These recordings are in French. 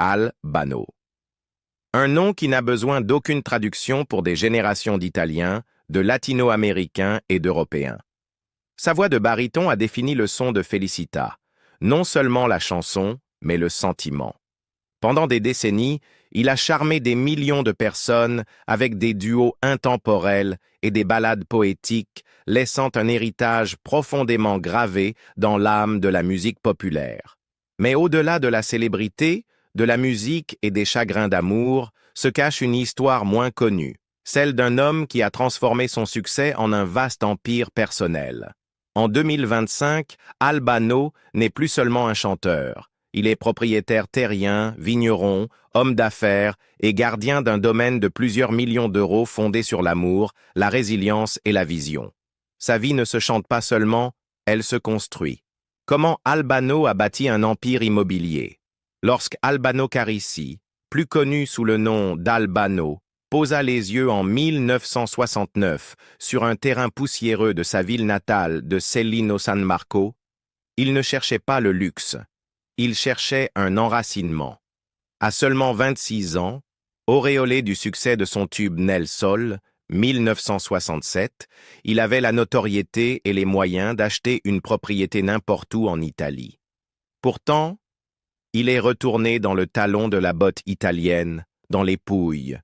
Albano. Un nom qui n'a besoin d'aucune traduction pour des générations d'Italiens, de Latino-Américains et d'Européens. Sa voix de baryton a défini le son de Felicita, non seulement la chanson, mais le sentiment. Pendant des décennies, il a charmé des millions de personnes avec des duos intemporels et des ballades poétiques, laissant un héritage profondément gravé dans l'âme de la musique populaire. Mais au-delà de la célébrité, de la musique et des chagrins d'amour, se cache une histoire moins connue, celle d'un homme qui a transformé son succès en un vaste empire personnel. En 2025, Albano n'est plus seulement un chanteur. Il est propriétaire terrien, vigneron, homme d'affaires et gardien d'un domaine de plusieurs millions d'euros fondé sur l'amour, la résilience et la vision. Sa vie ne se chante pas seulement, elle se construit. Comment Albano a bâti un empire immobilier? Lorsque Albano Carissi, plus connu sous le nom d'Albano, posa les yeux en 1969 sur un terrain poussiéreux de sa ville natale de Cellino San Marco, il ne cherchait pas le luxe. Il cherchait un enracinement. À seulement 26 ans, auréolé du succès de son tube Nel Sol, 1967, il avait la notoriété et les moyens d'acheter une propriété n'importe où en Italie. Pourtant, il est retourné dans le talon de la botte italienne, dans les Pouilles,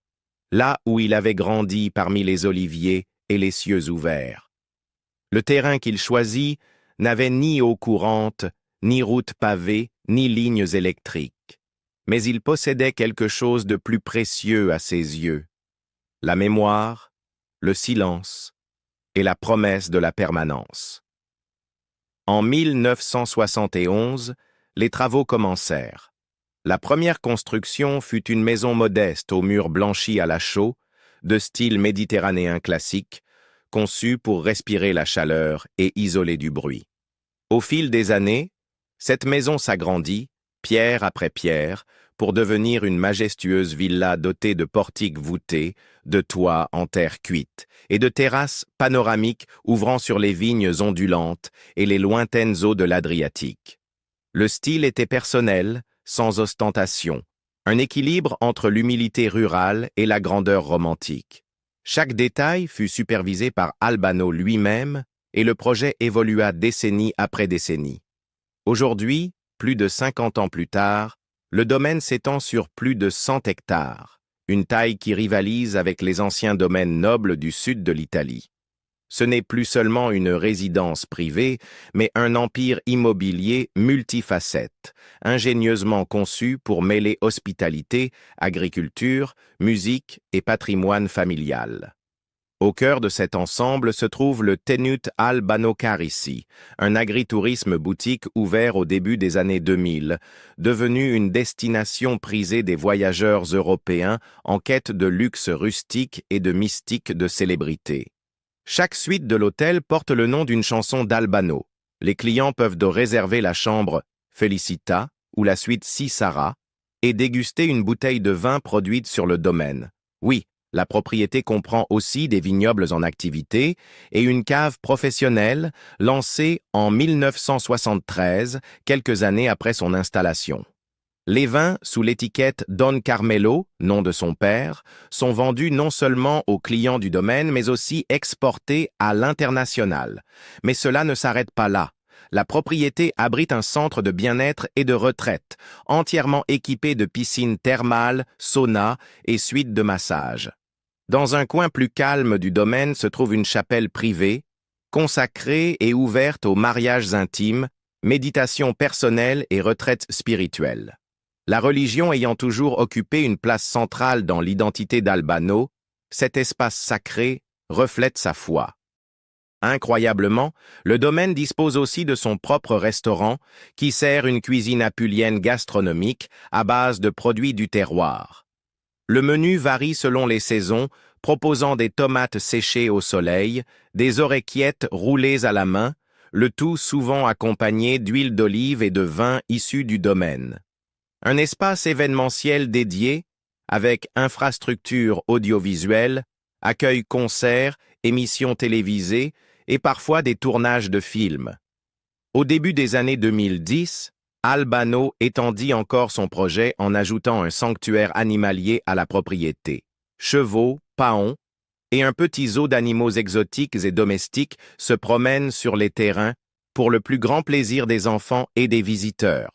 là où il avait grandi parmi les oliviers et les cieux ouverts. Le terrain qu'il choisit n'avait ni eau courante, ni route pavée, ni lignes électriques. Mais il possédait quelque chose de plus précieux à ses yeux. La mémoire, le silence et la promesse de la permanence. En 1971, les travaux commencèrent. La première construction fut une maison modeste aux murs blanchis à la chaux, de style méditerranéen classique, conçue pour respirer la chaleur et isoler du bruit. Au fil des années, cette maison s'agrandit, pierre après pierre, pour devenir une majestueuse villa dotée de portiques voûtés, de toits en terre cuite et de terrasses panoramiques ouvrant sur les vignes ondulantes et les lointaines eaux de l'Adriatique. Le style était personnel, sans ostentation, un équilibre entre l'humilité rurale et la grandeur romantique. Chaque détail fut supervisé par Albano lui-même et le projet évolua décennie après décennie. Aujourd'hui, plus de 50 ans plus tard, le domaine s'étend sur plus de 100 hectares, une taille qui rivalise avec les anciens domaines nobles du sud de l'Italie. Ce n'est plus seulement une résidence privée, mais un empire immobilier multifacette, ingénieusement conçu pour mêler hospitalité, agriculture, musique et patrimoine familial. Au cœur de cet ensemble se trouve le Tenute Albano Carissi, un agritourisme boutique ouvert au début des années 2000, devenu une destination prisée des voyageurs européens en quête de luxe rustique et de mystique de célébrité. Chaque suite de l'hôtel porte le nom d'une chanson d'Albano. Les clients peuvent réserver la chambre Felicita ou la suite Si Sara et déguster une bouteille de vin produite sur le domaine. Oui, la propriété comprend aussi des vignobles en activité et une cave professionnelle lancée en 1973, quelques années après son installation. Les vins, sous l'étiquette Don Carmelo, nom de son père, sont vendus non seulement aux clients du domaine, mais aussi exportés à l'international. Mais cela ne s'arrête pas là. La propriété abrite un centre de bien-être et de retraite, entièrement équipé de piscines thermales, saunas et suites de massage. Dans un coin plus calme du domaine se trouve une chapelle privée, consacrée et ouverte aux mariages intimes, méditation personnelle et retraite spirituelle. La religion ayant toujours occupé une place centrale dans l'identité d'Albano, cet espace sacré reflète sa foi. Incroyablement, le domaine dispose aussi de son propre restaurant qui sert une cuisine apulienne gastronomique à base de produits du terroir. Le menu varie selon les saisons, proposant des tomates séchées au soleil, des oreillettes roulées à la main, le tout souvent accompagné d'huile d'olive et de vin issus du domaine. Un espace événementiel dédié, avec infrastructure audiovisuelle, accueil concerts, émissions télévisées et parfois des tournages de films. Au début des années 2010, Albano étendit encore son projet en ajoutant un sanctuaire animalier à la propriété. Chevaux, paons et un petit zoo d'animaux exotiques et domestiques se promènent sur les terrains pour le plus grand plaisir des enfants et des visiteurs.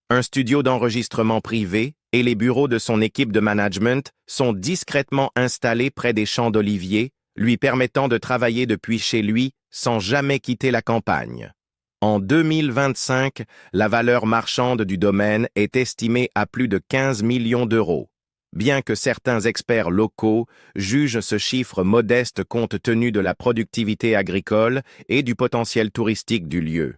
Un studio d'enregistrement privé et les bureaux de son équipe de management sont discrètement installés près des champs d'oliviers, lui permettant de travailler depuis chez lui sans jamais quitter la campagne. En 2025, la valeur marchande du domaine est estimée à plus de 15 millions d'euros, bien que certains experts locaux jugent ce chiffre modeste compte tenu de la productivité agricole et du potentiel touristique du lieu.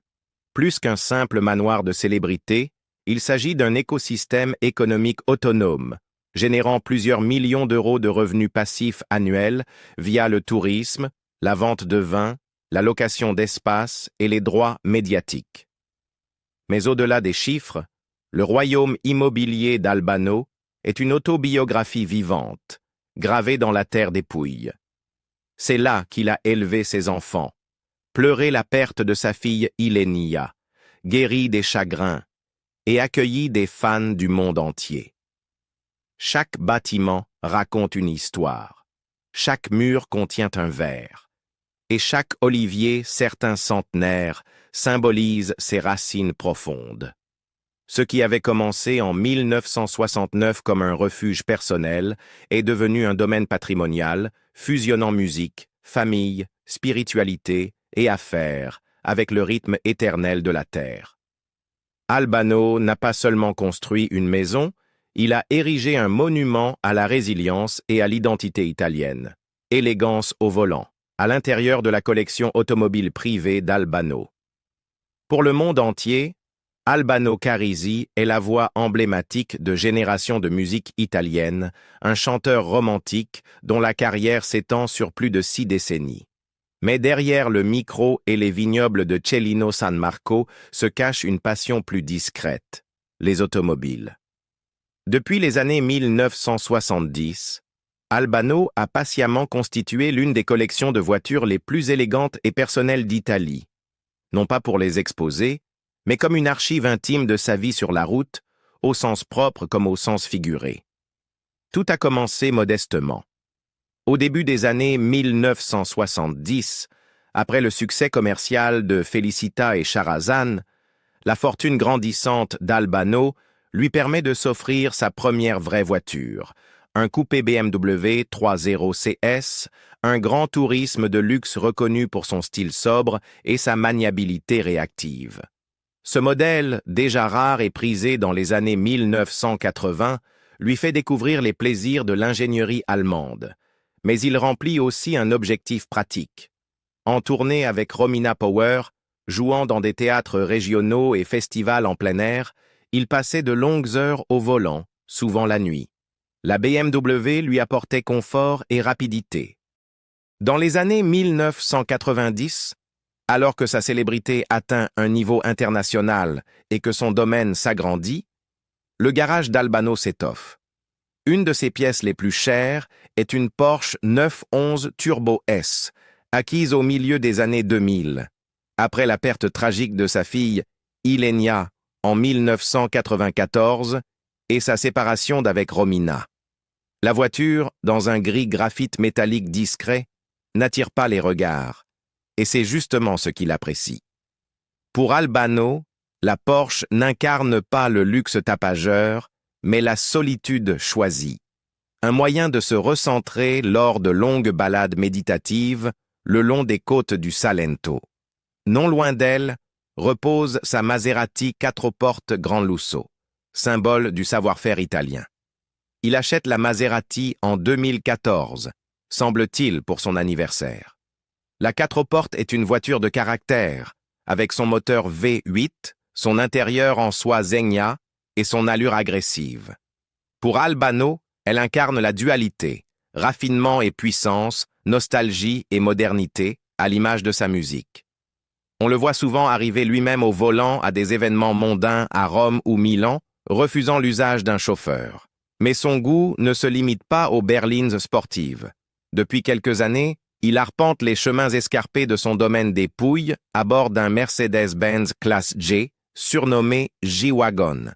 Plus qu'un simple manoir de célébrité, il s'agit d'un écosystème économique autonome, générant plusieurs millions d'euros de revenus passifs annuels via le tourisme, la vente de vin, la location d'espace et les droits médiatiques. Mais au-delà des chiffres, le royaume immobilier d'Albano est une autobiographie vivante, gravée dans la terre des Pouilles. C'est là qu'il a élevé ses enfants, pleuré la perte de sa fille Ilenia, guéri des chagrins et accueilli des fans du monde entier. Chaque bâtiment raconte une histoire, chaque mur contient un vers. Et chaque olivier, certain centenaire, symbolise ses racines profondes. Ce qui avait commencé en 1969 comme un refuge personnel est devenu un domaine patrimonial, fusionnant musique, famille, spiritualité et affaires, avec le rythme éternel de la terre. Albano n'a pas seulement construit une maison, il a érigé un monument à la résilience et à l'identité italienne. Élégance au volant, à l'intérieur de la collection automobile privée d'Albano. Pour le monde entier, Albano Carisi est la voix emblématique de générations de musique italienne, un chanteur romantique dont la carrière s'étend sur plus de 6 décennies. Mais derrière le micro et les vignobles de Cellino San Marco se cache une passion plus discrète, les automobiles. Depuis les années 1970, Albano a patiemment constitué l'une des collections de voitures les plus élégantes et personnelles d'Italie, non pas pour les exposer, mais comme une archive intime de sa vie sur la route, au sens propre comme au sens figuré. Tout a commencé modestement. Au début des années 1970, après le succès commercial de Felicita et Charazane, la fortune grandissante d'Albano lui permet de s'offrir sa première vraie voiture, un coupé BMW 3.0 CS, un grand tourisme de luxe reconnu pour son style sobre et sa maniabilité réactive. Ce modèle, déjà rare et prisé dans les années 1980, lui fait découvrir les plaisirs de l'ingénierie allemande. Mais il remplit aussi un objectif pratique. En tournée avec Romina Power, jouant dans des théâtres régionaux et festivals en plein air, il passait de longues heures au volant, souvent la nuit. La BMW lui apportait confort et rapidité. Dans les années 1990, alors que sa célébrité atteint un niveau international et que son domaine s'agrandit, le garage d'Albano s'étoffe. Une de ses pièces les plus chères est une Porsche 911 Turbo S, acquise au milieu des années 2000, après la perte tragique de sa fille Ilenia en 1994 et sa séparation d'avec Romina. La voiture, dans un gris graphite métallique discret, n'attire pas les regards, et c'est justement ce qu'il apprécie. Pour Albano, la Porsche n'incarne pas le luxe tapageur, mais la solitude choisie. Un moyen de se recentrer lors de longues balades méditatives le long des côtes du Salento. Non loin d'elle, repose sa Maserati 4 portes Gran Lusso, symbole du savoir-faire italien. Il achète la Maserati en 2014, semble-t-il pour son anniversaire. La 4 portes est une voiture de caractère, avec son moteur V8, son intérieur en soie Zegna et son allure agressive. Pour Albano, elle incarne la dualité, raffinement et puissance, nostalgie et modernité, à l'image de sa musique. On le voit souvent arriver lui-même au volant à des événements mondains à Rome ou Milan, refusant l'usage d'un chauffeur. Mais son goût ne se limite pas aux berlines sportives. Depuis quelques années, il arpente les chemins escarpés de son domaine des Pouilles à bord d'un Mercedes-Benz Classe G surnommée G-Wagon.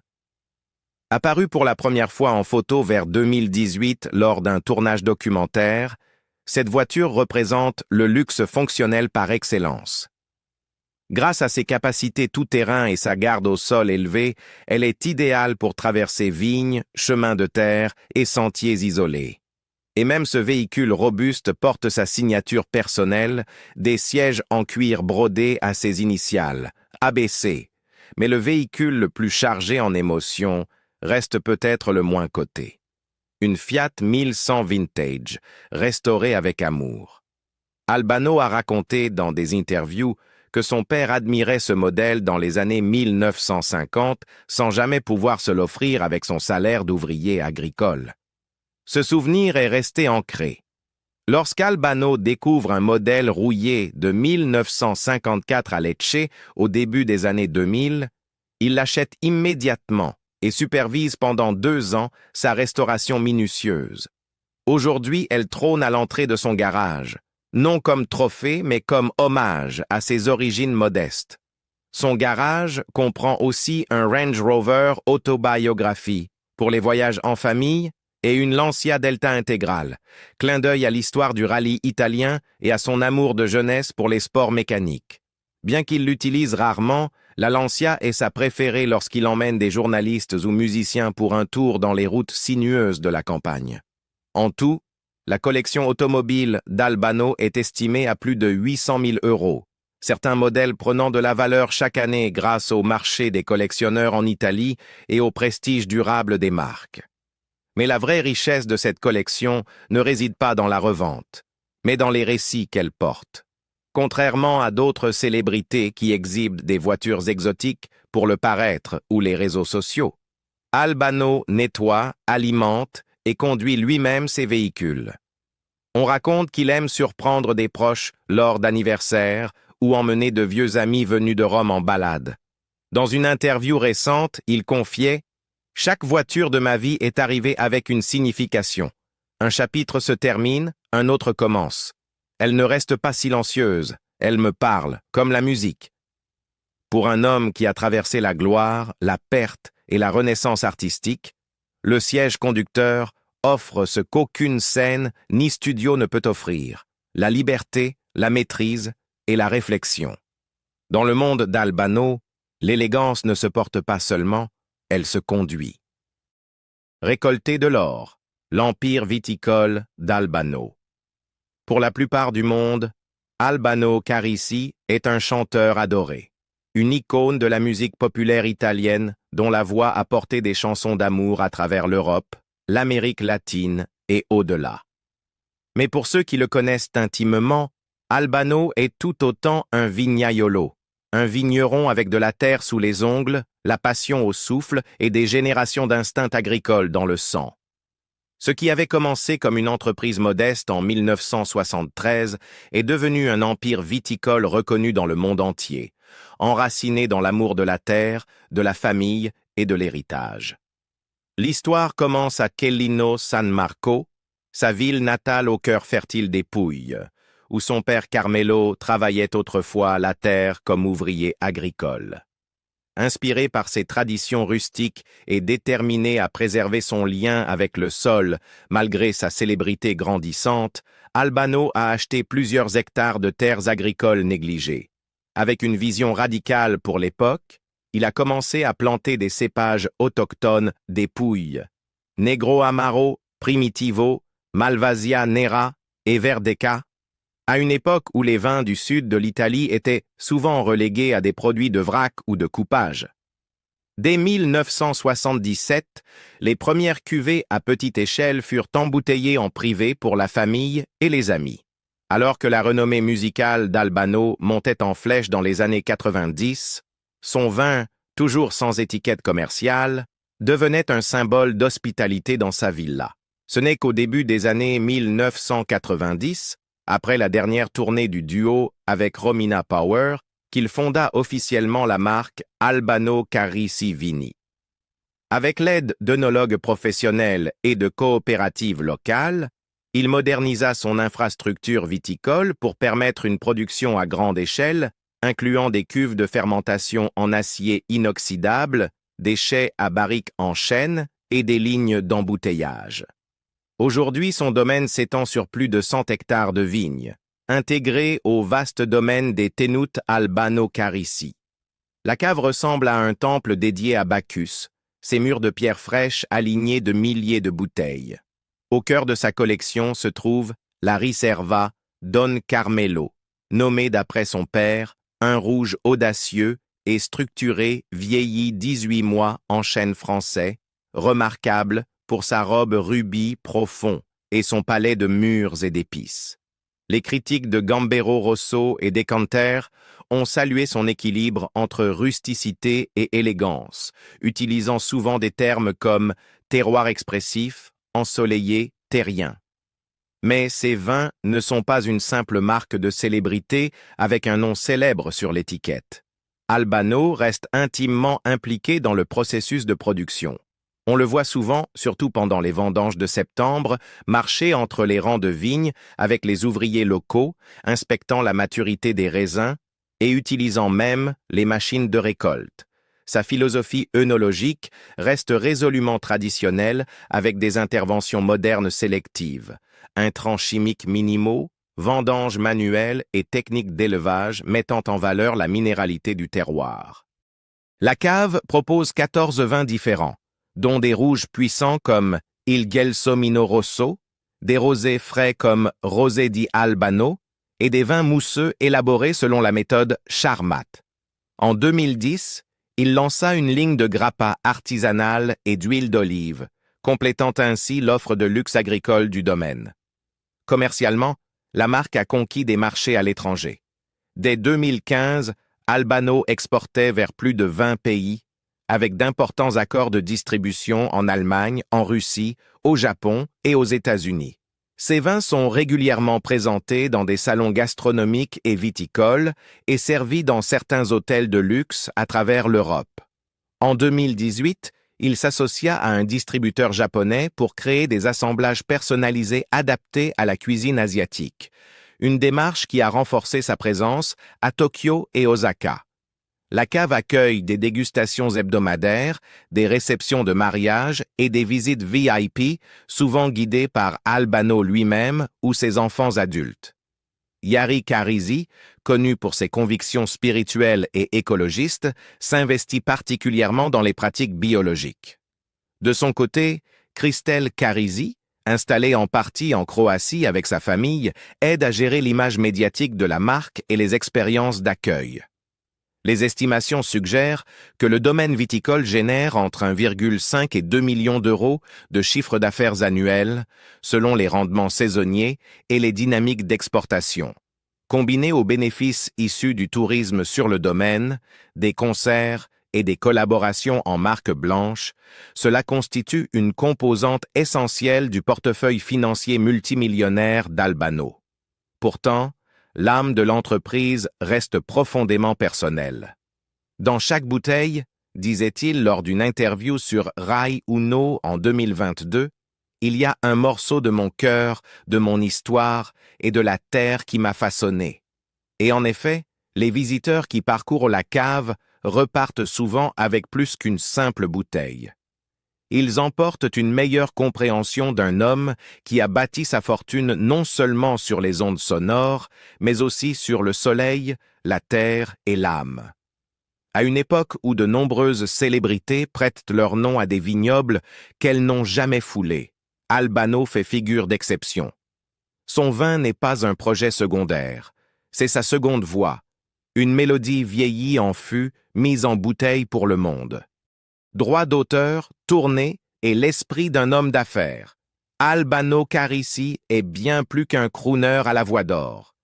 Apparue pour la première fois en photo vers 2018 lors d'un tournage documentaire, cette voiture représente le luxe fonctionnel par excellence. Grâce à ses capacités tout-terrain et sa garde au sol élevée, elle est idéale pour traverser vignes, chemins de terre et sentiers isolés. Et même ce véhicule robuste porte sa signature personnelle, des sièges en cuir brodés à ses initiales, ABC. Mais le véhicule le plus chargé en émotions reste peut-être le moins coté. Une Fiat 1100 Vintage, restaurée avec amour. Albano a raconté dans des interviews que son père admirait ce modèle dans les années 1950 sans jamais pouvoir se l'offrir avec son salaire d'ouvrier agricole. Ce souvenir est resté ancré. Lorsqu'Albano découvre un modèle rouillé de 1954 à Lecce au début des années 2000, il l'achète immédiatement et supervise pendant 2 ans sa restauration minutieuse. Aujourd'hui, elle trône à l'entrée de son garage, non comme trophée, mais comme hommage à ses origines modestes. Son garage comprend aussi un Range Rover Autobiography pour les voyages en famille et une Lancia Delta intégrale, clin d'œil à l'histoire du rallye italien et à son amour de jeunesse pour les sports mécaniques. Bien qu'il l'utilise rarement, la Lancia est sa préférée lorsqu'il emmène des journalistes ou musiciens pour un tour dans les routes sinueuses de la campagne. En tout, la collection automobile d'Albano est estimée à plus de 800 000 €, certains modèles prenant de la valeur chaque année grâce au marché des collectionneurs en Italie et au prestige durable des marques. Mais la vraie richesse de cette collection ne réside pas dans la revente, mais dans les récits qu'elle porte. Contrairement à d'autres célébrités qui exhibent des voitures exotiques pour le paraître ou les réseaux sociaux, Albano nettoie, alimente et conduit lui-même ses véhicules. On raconte qu'il aime surprendre des proches lors d'anniversaires ou emmener de vieux amis venus de Rome en balade. Dans une interview récente, il confiait « Chaque voiture de ma vie est arrivée avec une signification. Un chapitre se termine, un autre commence. Elle ne reste pas silencieuse, elle me parle, comme la musique. » Pour un homme qui a traversé la gloire, la perte et la renaissance artistique, le siège conducteur offre ce qu'aucune scène ni studio ne peut offrir, la liberté, la maîtrise et la réflexion. Dans le monde d'Albano, l'élégance ne se porte pas seulement, elle se conduit. Récolter de l'or, l'empire viticole d'Albano. Pour la plupart du monde, Albano Carrisi est un chanteur adoré, une icône de la musique populaire italienne dont la voix a porté des chansons d'amour à travers l'Europe, l'Amérique latine et au-delà. Mais pour ceux qui le connaissent intimement, Albano est tout autant un vignaiolo, un vigneron avec de la terre sous les ongles, la passion au souffle et des générations d'instinct agricole dans le sang. Ce qui avait commencé comme une entreprise modeste en 1973 est devenu un empire viticole reconnu dans le monde entier, enraciné dans l'amour de la terre, de la famille et de l'héritage. L'histoire commence à Kellino San Marco, sa ville natale au cœur fertile des Pouilles, où son père Carmelo travaillait autrefois la terre comme ouvrier agricole. Inspiré par ses traditions rustiques et déterminé à préserver son lien avec le sol malgré sa célébrité grandissante, Albano a acheté plusieurs hectares de terres agricoles négligées. Avec une vision radicale pour l'époque, il a commencé à planter des cépages autochtones des Pouilles, Negro Amaro, Primitivo, Malvasia Nera et Verdeca, à une époque où les vins du sud de l'Italie étaient souvent relégués à des produits de vrac ou de coupage. Dès 1977, les premières cuvées à petite échelle furent embouteillées en privé pour la famille et les amis. Alors que la renommée musicale d'Albano montait en flèche dans les années 90, son vin, toujours sans étiquette commerciale, devenait un symbole d'hospitalité dans sa villa. Ce n'est qu'au début des années 1990, après la dernière tournée du duo avec Romina Power, qu'il fonda officiellement la marque Albano Carrisi Vini. Avec l'aide d'œnologues professionnels et de coopératives locales, il modernisa son infrastructure viticole pour permettre une production à grande échelle, incluant des cuves de fermentation en acier inoxydable, des chais à barriques en chêne et des lignes d'embouteillage. Aujourd'hui, son domaine s'étend sur plus de 100 hectares de vignes, intégrés au vaste domaine des Tenut Albano Carissy. La cave ressemble à un temple dédié à Bacchus, ses murs de pierre fraîche alignés de milliers de bouteilles. Au cœur de sa collection se trouve la Riserva Don Carmelo, nommée d'après son père, un rouge audacieux et structuré vieilli 18 mois en chêne français, remarquable pour sa robe rubis profond et son palais de mûres et d'épices. Les critiques de Gambero Rosso et Decanter ont salué son équilibre entre rusticité et élégance, utilisant souvent des termes comme terroir expressif, ensoleillé, terrien. Mais ces vins ne sont pas une simple marque de célébrité avec un nom célèbre sur l'étiquette. Albano reste intimement impliqué dans le processus de production. On le voit souvent, surtout pendant les vendanges de septembre, marcher entre les rangs de vignes avec les ouvriers locaux, inspectant la maturité des raisins et utilisant même les machines de récolte. Sa philosophie œnologique reste résolument traditionnelle avec des interventions modernes sélectives, intrants chimiques minimaux, vendanges manuelles et techniques d'élevage mettant en valeur la minéralité du terroir. La cave propose 14 vins différents, dont des rouges puissants comme Il Gelsomino Rosso, des rosés frais comme Rosé di Albano et des vins mousseux élaborés selon la méthode Charmat. En 2010, il lança une ligne de grappa artisanale et d'huile d'olive, complétant ainsi l'offre de luxe agricole du domaine. Commercialement, la marque a conquis des marchés à l'étranger. Dès 2015, Albano exportait vers plus de 20 pays, avec d'importants accords de distribution en Allemagne, en Russie, au Japon et aux États-Unis. Ces vins sont régulièrement présentés dans des salons gastronomiques et viticoles et servis dans certains hôtels de luxe à travers l'Europe. En 2018, il s'associa à un distributeur japonais pour créer des assemblages personnalisés adaptés à la cuisine asiatique, une démarche qui a renforcé sa présence à Tokyo et Osaka. La cave accueille des dégustations hebdomadaires, des réceptions de mariage et des visites VIP, souvent guidées par Albano lui-même ou ses enfants adultes. Yari Carisi, connu pour ses convictions spirituelles et écologistes, s'investit particulièrement dans les pratiques biologiques. De son côté, Christelle Carisi, installée en partie en Croatie avec sa famille, aide à gérer l'image médiatique de la marque et les expériences d'accueil. Les estimations suggèrent que le domaine viticole génère entre 1,5 et 2 millions d'euros de chiffre d'affaires annuel, selon les rendements saisonniers et les dynamiques d'exportation. Combiné aux bénéfices issus du tourisme sur le domaine, des concerts et des collaborations en marque blanche, cela constitue une composante essentielle du portefeuille financier multimillionnaire d'Albano. Pourtant, l'âme de l'entreprise reste profondément personnelle. Dans chaque bouteille, disait-il lors d'une interview sur Rai Uno en 2022, il y a un morceau de mon cœur, de mon histoire et de la terre qui m'a façonné. Et en effet, les visiteurs qui parcourent la cave repartent souvent avec plus qu'une simple bouteille. Ils emportent une meilleure compréhension d'un homme qui a bâti sa fortune non seulement sur les ondes sonores, mais aussi sur le soleil, la terre et l'âme. À une époque où de nombreuses célébrités prêtent leur nom à des vignobles qu'elles n'ont jamais foulés, Albano fait figure d'exception. Son vin n'est pas un projet secondaire, c'est sa seconde voix, une mélodie vieillie en fût, mise en bouteille pour le monde. Droit d'auteur, tournée et l'esprit d'un homme d'affaires. Albano Carissy est bien plus qu'un crooner à la voix d'or.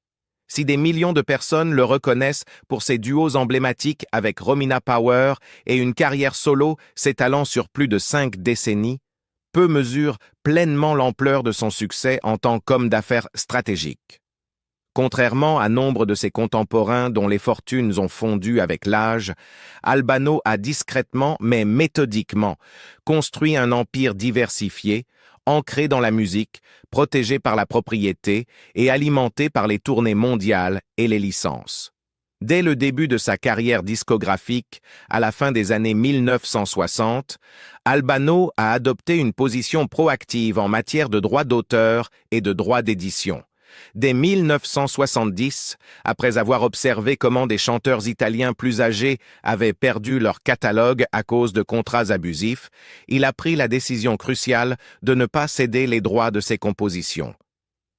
Si des millions de personnes le reconnaissent pour ses duos emblématiques avec Romina Power et une carrière solo s'étalant sur plus de 5 décennies, peu mesurent pleinement l'ampleur de son succès en tant qu'homme d'affaires stratégique. Contrairement à nombre de ses contemporains dont les fortunes ont fondu avec l'âge, Albano a discrètement mais méthodiquement construit un empire diversifié, ancré dans la musique, protégé par la propriété et alimenté par les tournées mondiales et les licences. Dès le début de sa carrière discographique, à la fin des années 1960, Albano a adopté une position proactive en matière de droits d'auteur et de droits d'édition. Dès 1970, après avoir observé comment des chanteurs italiens plus âgés avaient perdu leur catalogue à cause de contrats abusifs, il a pris la décision cruciale de ne pas céder les droits de ses compositions.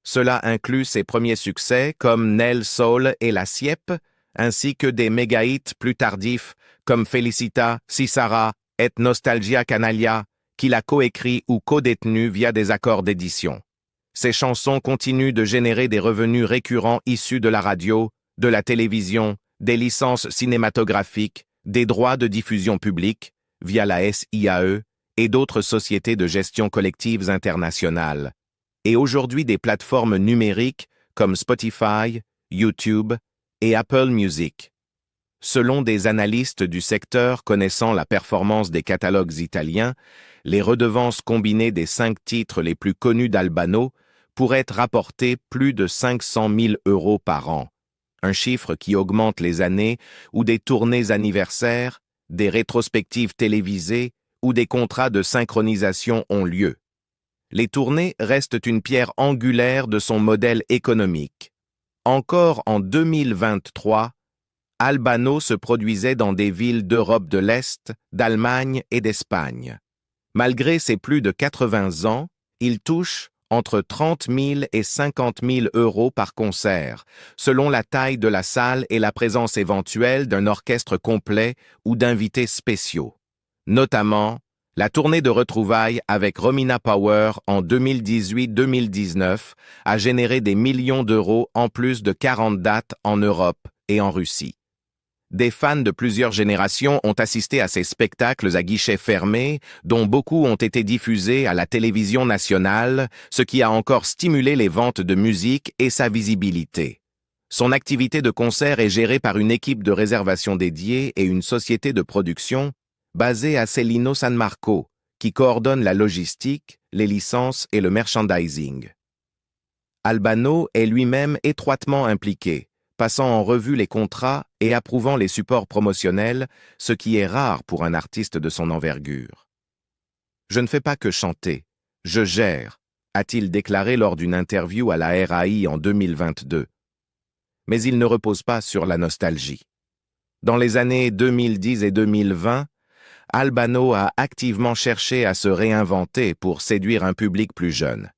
Cela inclut ses premiers succès comme Nel Sol et La Siepe, ainsi que des méga-hits plus tardifs comme Felicita, Si Sarà et Nostalgia Canaglia, qu'il a coécrit ou co-détenu via des accords d'édition. Ces chansons continuent de générer des revenus récurrents issus de la radio, de la télévision, des licences cinématographiques, des droits de diffusion publique, via la SIAE, et d'autres sociétés de gestion collectives internationales, et aujourd'hui des plateformes numériques comme Spotify, YouTube et Apple Music. Selon des analystes du secteur connaissant la performance des catalogues italiens, les redevances combinées des 5 titres les plus connus d'Albano pourraient rapporter plus de 500 000 € par an, un chiffre qui augmente les années où des tournées anniversaires, des rétrospectives télévisées ou des contrats de synchronisation ont lieu. Les tournées restent une pierre angulaire de son modèle économique. Encore en 2023, Albano se produisait dans des villes d'Europe de l'Est, d'Allemagne et d'Espagne. Malgré ses plus de 80 ans, il touche entre 30 000 et 50 000 € par concert, selon la taille de la salle et la présence éventuelle d'un orchestre complet ou d'invités spéciaux. Notamment, la tournée de retrouvailles avec Romina Power en 2018-2019 a généré des millions d'euros en plus de 40 dates en Europe et en Russie. Des fans de plusieurs générations ont assisté à ces spectacles à guichets fermés, dont beaucoup ont été diffusés à la télévision nationale, ce qui a encore stimulé les ventes de musique et sa visibilité. Son activité de concert est gérée par une équipe de réservation dédiée et une société de production basée à Celino San Marco, qui coordonne la logistique, les licences et le merchandising. Albano est lui-même étroitement impliqué, passant en revue les contrats et approuvant les supports promotionnels, ce qui est rare pour un artiste de son envergure. « Je ne fais pas que chanter, je gère », a-t-il déclaré lors d'une interview à la RAI en 2022. Mais il ne repose pas sur la nostalgie. Dans les années 2010 et 2020, Albano a activement cherché à se réinventer pour séduire un public plus jeune.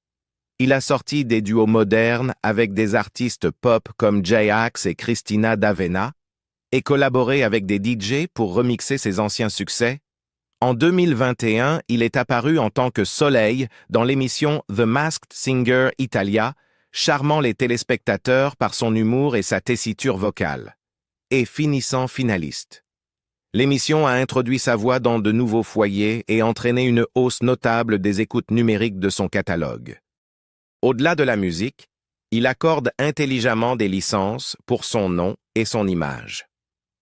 Il a sorti des duos modernes avec des artistes pop comme J-Ax et Christina d'Avena et collaboré avec des DJ pour remixer ses anciens succès. En 2021, il est apparu en tant que Soleil dans l'émission The Masked Singer Italia, charmant les téléspectateurs par son humour et sa tessiture vocale, et finissant finaliste. L'émission a introduit sa voix dans de nouveaux foyers et entraîné une hausse notable des écoutes numériques de son catalogue. Au-delà de la musique, il accorde intelligemment des licences pour son nom et son image.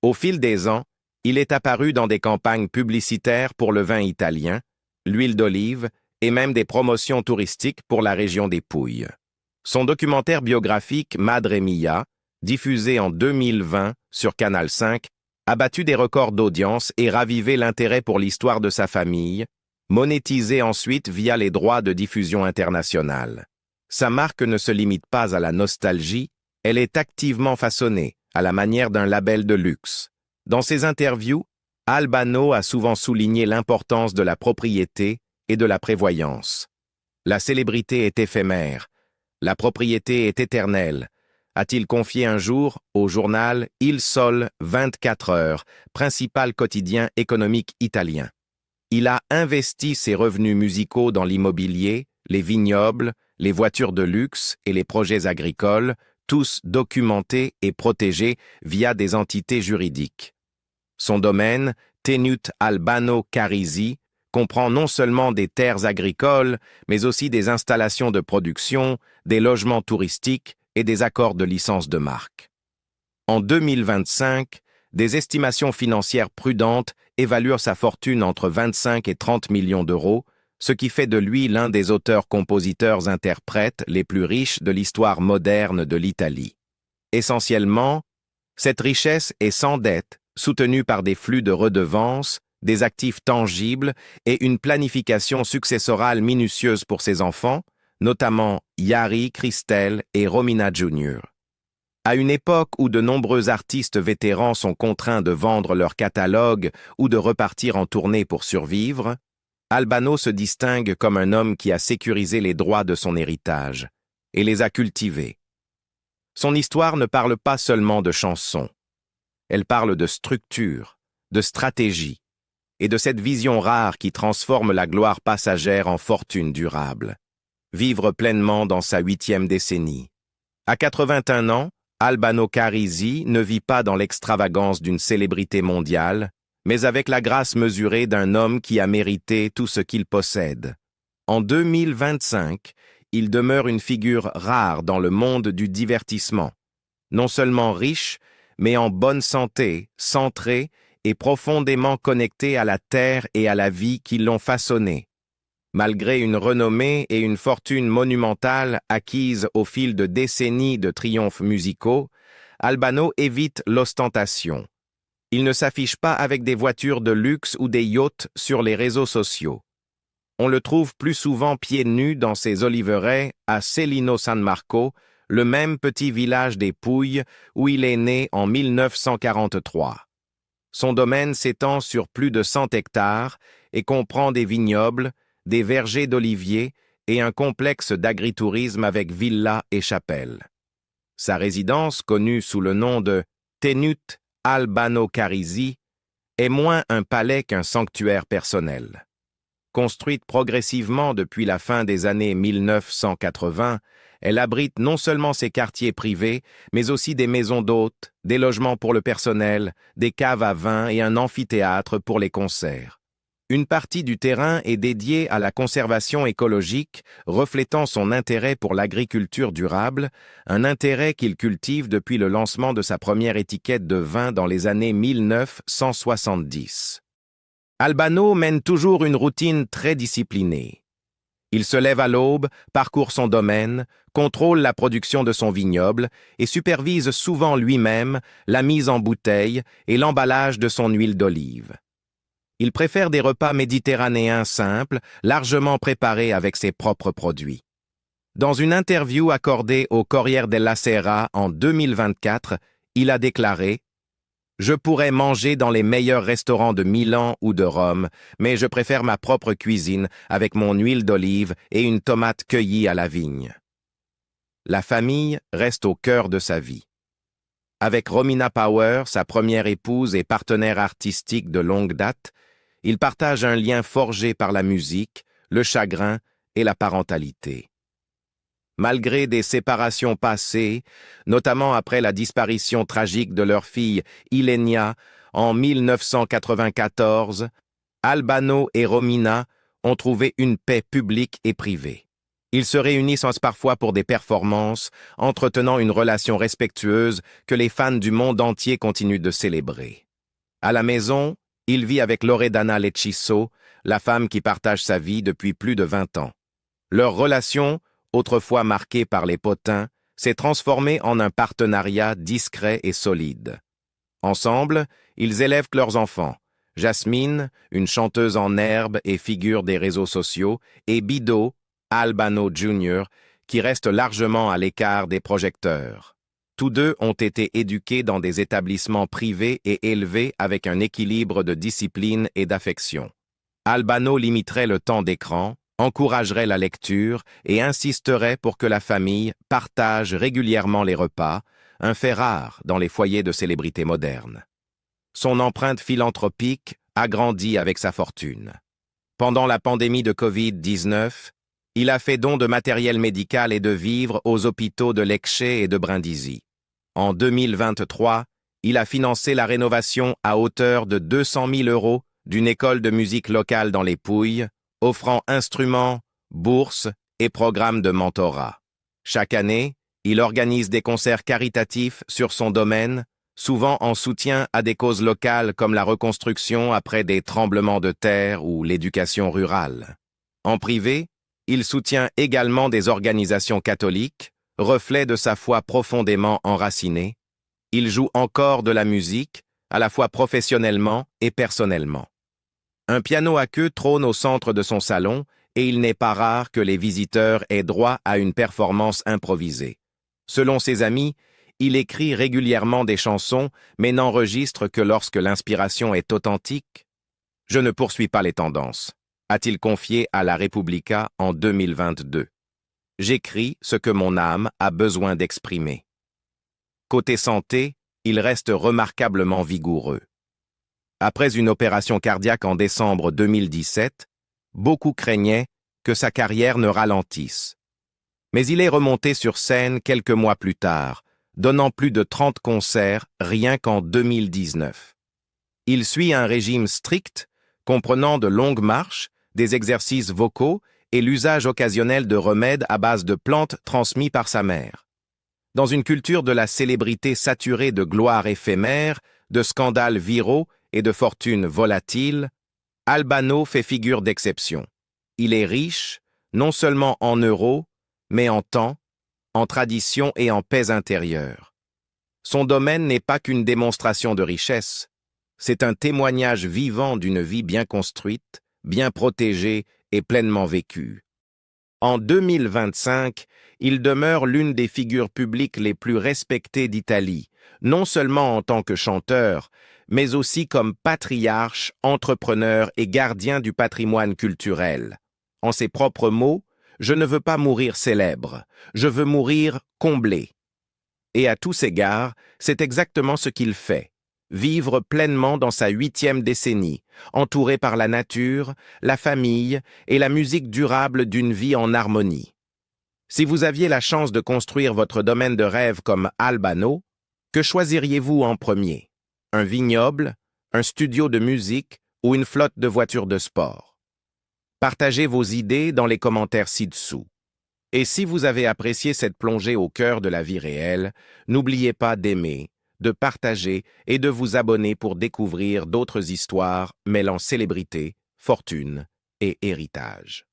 Au fil des ans, il est apparu dans des campagnes publicitaires pour le vin italien, l'huile d'olive et même des promotions touristiques pour la région des Pouilles. Son documentaire biographique Madre Mia, diffusé en 2020 sur Canal 5, a battu des records d'audience et ravivé l'intérêt pour l'histoire de sa famille, monétisé ensuite via les droits de diffusion internationale. Sa marque ne se limite pas à la nostalgie, elle est activement façonnée, à la manière d'un label de luxe. Dans ses interviews, Albano a souvent souligné l'importance de la propriété et de la prévoyance. La célébrité est éphémère, la propriété est éternelle, a-t-il confié un jour au journal Il Sole 24 heures, principal quotidien économique italien. Il a investi ses revenus musicaux dans l'immobilier, les vignobles, les voitures de luxe et les projets agricoles, tous documentés et protégés via des entités juridiques. Son domaine, Tenute Albano Carisi, comprend non seulement des terres agricoles, mais aussi des installations de production, des logements touristiques et des accords de licence de marque. En 2025, des estimations financières prudentes évaluent sa fortune entre 25 et 30 millions d'euros, ce qui fait de lui l'un des auteurs-compositeurs-interprètes les plus riches de l'histoire moderne de l'Italie. Essentiellement, Cette richesse est sans dette, soutenue par des flux de redevances, des actifs tangibles et une planification successorale minutieuse pour ses enfants, notamment Yari, Christelle et Romina Jr. À une époque où de nombreux artistes vétérans sont contraints de vendre leur catalogue ou de repartir en tournée pour survivre, Albano se distingue comme un homme qui a sécurisé les droits de son héritage et les a cultivés. Son histoire ne parle pas seulement de chansons. Elle parle de structure, de stratégie et de cette vision rare qui transforme la gloire passagère en fortune durable. Vivre pleinement dans sa 8e décennie. À 81 ans, Albano Carisi ne vit pas dans l'extravagance d'une célébrité mondiale, mais avec la grâce mesurée d'un homme qui a mérité tout ce qu'il possède. En 2025, il demeure une figure rare dans le monde du divertissement, non seulement riche, mais en bonne santé, centré et profondément connecté à la terre et à la vie qui l'ont façonné. Malgré une renommée et une fortune monumentale acquises au fil de décennies de triomphes musicaux, Albano évite l'ostentation. Il ne s'affiche pas avec des voitures de luxe ou des yachts sur les réseaux sociaux. On le trouve plus souvent pieds nus dans ses oliveraies à Celino San Marco, le même petit village des Pouilles où il est né en 1943. Son domaine s'étend sur plus de 100 hectares et comprend des vignobles, des vergers d'oliviers et un complexe d'agritourisme avec villas et chapelles. Sa résidence, connue sous le nom de Tenute Albano Carisi, est moins un palais qu'un sanctuaire personnel. Construite progressivement depuis la fin des années 1980, elle abrite non seulement ses quartiers privés, mais aussi des maisons d'hôtes, des logements pour le personnel, des caves à vin et un amphithéâtre pour les concerts. Une partie du terrain est dédiée à la conservation écologique, reflétant son intérêt pour l'agriculture durable, un intérêt qu'il cultive depuis le lancement de sa première étiquette de vin dans les années 1970. Albano mène toujours une routine très disciplinée. Il se lève à l'aube, parcourt son domaine, contrôle la production de son vignoble et supervise souvent lui-même la mise en bouteille et l'emballage de son huile d'olive. Il préfère des repas méditerranéens simples, largement préparés avec ses propres produits. Dans une interview accordée au Corriere della Sera en 2024, il a déclaré « Je pourrais manger dans les meilleurs restaurants de Milan ou de Rome, mais je préfère ma propre cuisine avec mon huile d'olive et une tomate cueillie à la vigne. » La famille reste au cœur de sa vie. Avec Romina Power, sa première épouse et partenaire artistique de longue date, il partage un lien forgé par la musique, le chagrin et la parentalité. Malgré des séparations passées, notamment après la disparition tragique de leur fille Ilenia en 1994, Albano et Romina ont trouvé une paix publique et privée. Ils se réunissent parfois pour des performances, entretenant une relation respectueuse que les fans du monde entier continuent de célébrer. À la maison, il vit avec Loredana Lecciso, la femme qui partage sa vie depuis plus de 20 ans. Leur relation, autrefois marquée par les potins, s'est transformée en un partenariat discret et solide. Ensemble, ils élèvent leurs enfants, Jasmine, une chanteuse en herbe et figure des réseaux sociaux, et Bido, Albano Jr., qui reste largement à l'écart des projecteurs. Tous deux ont été éduqués dans des établissements privés et élevés avec un équilibre de discipline et d'affection. Albano limiterait le temps d'écran, encouragerait la lecture et insisterait pour que la famille partage régulièrement les repas, un fait rare dans les foyers de célébrités modernes. Son empreinte philanthropique a grandi avec sa fortune. Pendant la pandémie de Covid-19, il a fait don de matériel médical et de vivres aux hôpitaux de Lecce et de Brindisi. En 2023, il a financé la rénovation à hauteur de 200 000 € d'une école de musique locale dans les Pouilles, offrant instruments, bourses et programmes de mentorat. Chaque année, il organise des concerts caritatifs sur son domaine, souvent en soutien à des causes locales comme la reconstruction après des tremblements de terre ou l'éducation rurale. En privé, il soutient également des organisations catholiques, reflet de sa foi profondément enracinée, Il joue encore de la musique, à la fois professionnellement et personnellement. Un piano à queue trône au centre de son salon et il n'est pas rare que les visiteurs aient droit à une performance improvisée. Selon ses amis, il écrit régulièrement des chansons, mais n'enregistre que lorsque l'inspiration est authentique. Je ne poursuis pas les tendances, a-t-il confié à La Repubblica en 2022. J'écris ce que mon âme a besoin d'exprimer. Côté santé, il reste remarquablement vigoureux. Après une opération cardiaque en décembre 2017, beaucoup craignaient que sa carrière ne ralentisse. Mais il est remonté sur scène quelques mois plus tard, donnant plus de 30 concerts rien qu'en 2019. Il suit un régime strict, comprenant de longues marches, des exercices vocaux et l'usage occasionnel de remèdes à base de plantes transmis par sa mère. Dans une culture de la célébrité saturée de gloire éphémère, de scandales viraux et de fortunes volatiles, Albano fait figure d'exception. Il est riche, non seulement en euros, mais en temps, en tradition et en paix intérieure. Son domaine n'est pas qu'une démonstration de richesse, c'est un témoignage vivant d'une vie bien construite, bien protégée et pleinement vécue. En 2025, il demeure l'une des figures publiques les plus respectées d'Italie, non seulement en tant que chanteur, mais aussi comme patriarche, entrepreneur et gardien du patrimoine culturel. En ses propres mots, « Je ne veux pas mourir célèbre, je veux mourir comblé ». Et à tous égards, c'est exactement ce qu'il fait. Vivre pleinement dans sa 8e décennie, entouré par la nature, la famille et la musique durable d'une vie en harmonie. Si vous aviez la chance de construire votre domaine de rêve comme Albano, que choisiriez-vous en premier? Un vignoble, un studio de musique ou une flotte de voitures de sport? Partagez vos idées dans les commentaires ci-dessous. Et si vous avez apprécié cette plongée au cœur de la vie réelle, n'oubliez pas d'aimer, de partager et de vous abonner pour découvrir d'autres histoires mêlant célébrité, fortune et héritage.